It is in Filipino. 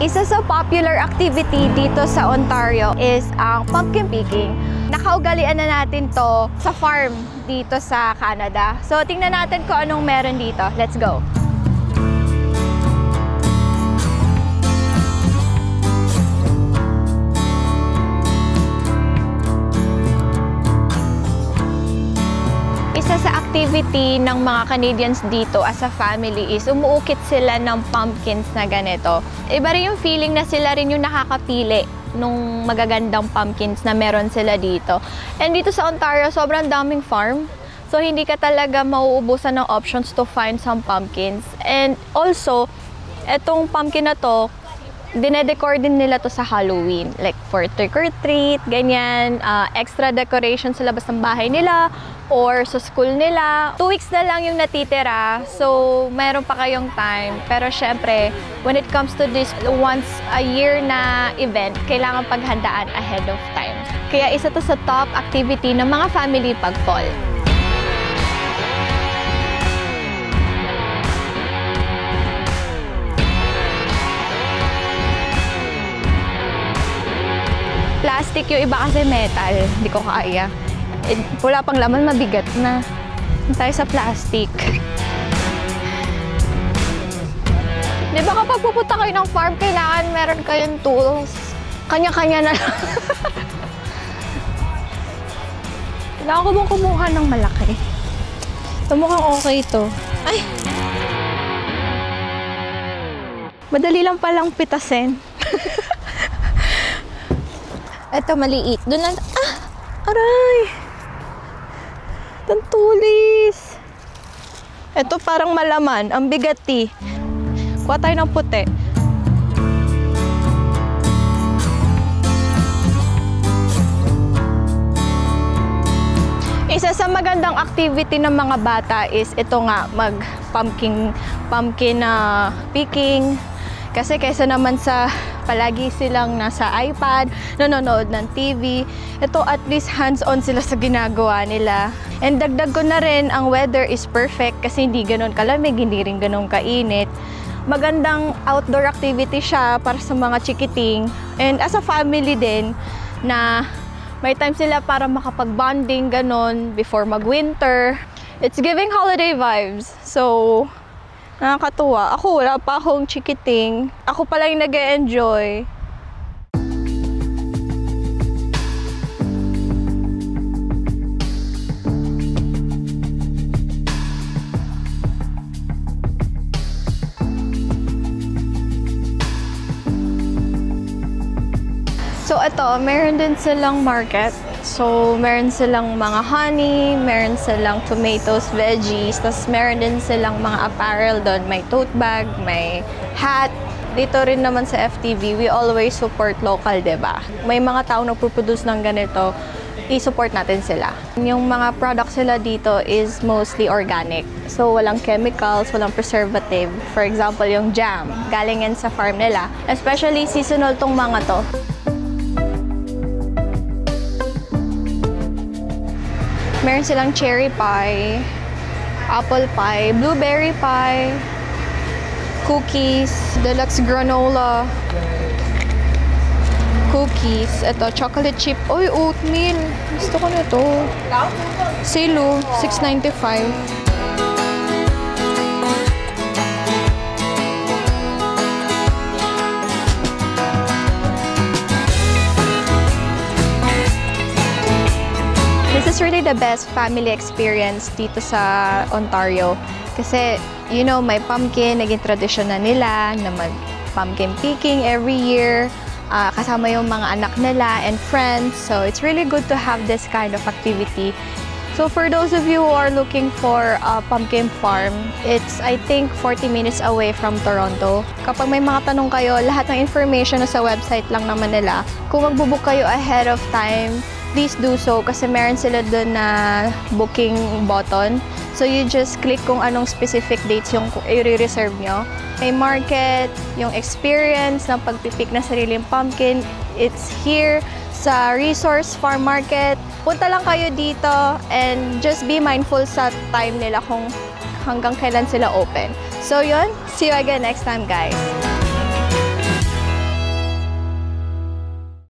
Isa sa popular activity dito sa Ontario is ang pumpkin picking. Nakaugalian na natin to sa farm dito sa Canada. So, tingnan natin kung anong meron dito. Let's go! Isa sa activity ng mga Canadians dito as a family is umuukit sila ng pumpkins na ganito. Iba rin yung feeling na sila rin yung nakakapili nung magagandang pumpkins na meron sila dito. And dito sa Ontario, sobrang daming farm. So, hindi ka talaga mauubusan ng options to find some pumpkins. And also, etong pumpkin na to, dinedecor din nila to sa Halloween. Like for trick or treat, ganyan. Extra decoration sa labas ng bahay nila or sa school nila. 2 weeks na lang yung natitira. So, mayroon pa kayong time. Pero syempre, when it comes to this once a year na event, kailangan paghandaan ahead of time. Kaya isa to sa top activity ng mga family pag fall. Plastic, yung iba kasi metal. Hindi ko kaya. Wala pang laman, mabigat na. Tayo sa plastic. Di ba kapag pupunta kayo ng farm, kailangan meron kayong tools. Kanya-kanya na lang. Kailangan ko bang kumuha ng malaki? Ito mukhang okay ito. Ay! Madali lang palang pitasin. Ito, maliit. Doon lang. Ah! Aray! Tantulis! Ito parang malaman. Ang bigati. Kuha tayo ng puti. Isa sa magandang activity ng mga bata is ito nga, mag-pumpkin picking. Kasi kaysa naman sa palagi silang nasa iPad, nanonood ng TV, ito at least hands-on sila sa ginagawa nila. And dagdag ko na rin, ang weather is perfect kasi hindi ganun kalamig, hindi rin ganun kainit. Magandang outdoor activity siya para sa mga chikiting. And as a family din, na may time sila para makapag-bonding ganun before mag-winter. It's giving holiday vibes. So, nakakatuwa. Ako, wala pa akong chikiting. Ako pala yung nag-e-enjoy. So, ito, meron din silang market. So, meron silang mga honey, meron silang tomatoes, veggies, tapos meron din silang mga apparel doon. May tote bag, may hat. Dito rin naman sa FTV, we always support local, diba? May mga tao na produce ng ganito, i-support natin sila. Yung mga products sila dito is mostly organic. So, walang chemicals, walang preservative. For example, yung jam, galing yan sa farm nila. Especially seasonal tong mga to. Meron silang cherry pie, apple pie, blueberry pie, cookies, deluxe granola, cookies. Ito, chocolate chip. Oy, oatmeal. Gusto ko na ito. Silo, $6.95. This is really the best family experience dito sa Ontario. Kasi, you know, may pumpkin, naging tradisyon na nila na mag-pumpkin picking every year. Kasama yung mga anak nila and friends. So, it's really good to have this kind of activity. So, for those of you who are looking for a pumpkin farm, it's, I think, 40 minutes away from Toronto. Kapag may mga tanong kayo, lahat ng information na sa website lang naman nila. Kung magbubook kayo ahead of time, please do so kasi meron sila doon na booking button. So you just click kung anong specific dates yung i-reserve nyo. May market, yung experience ng pagpipik na sariling pumpkin, it's here sa Resource Farm Market. Punta lang kayo dito and just be mindful sa time nila kung hanggang kailan sila open. So yun, see you again next time, guys.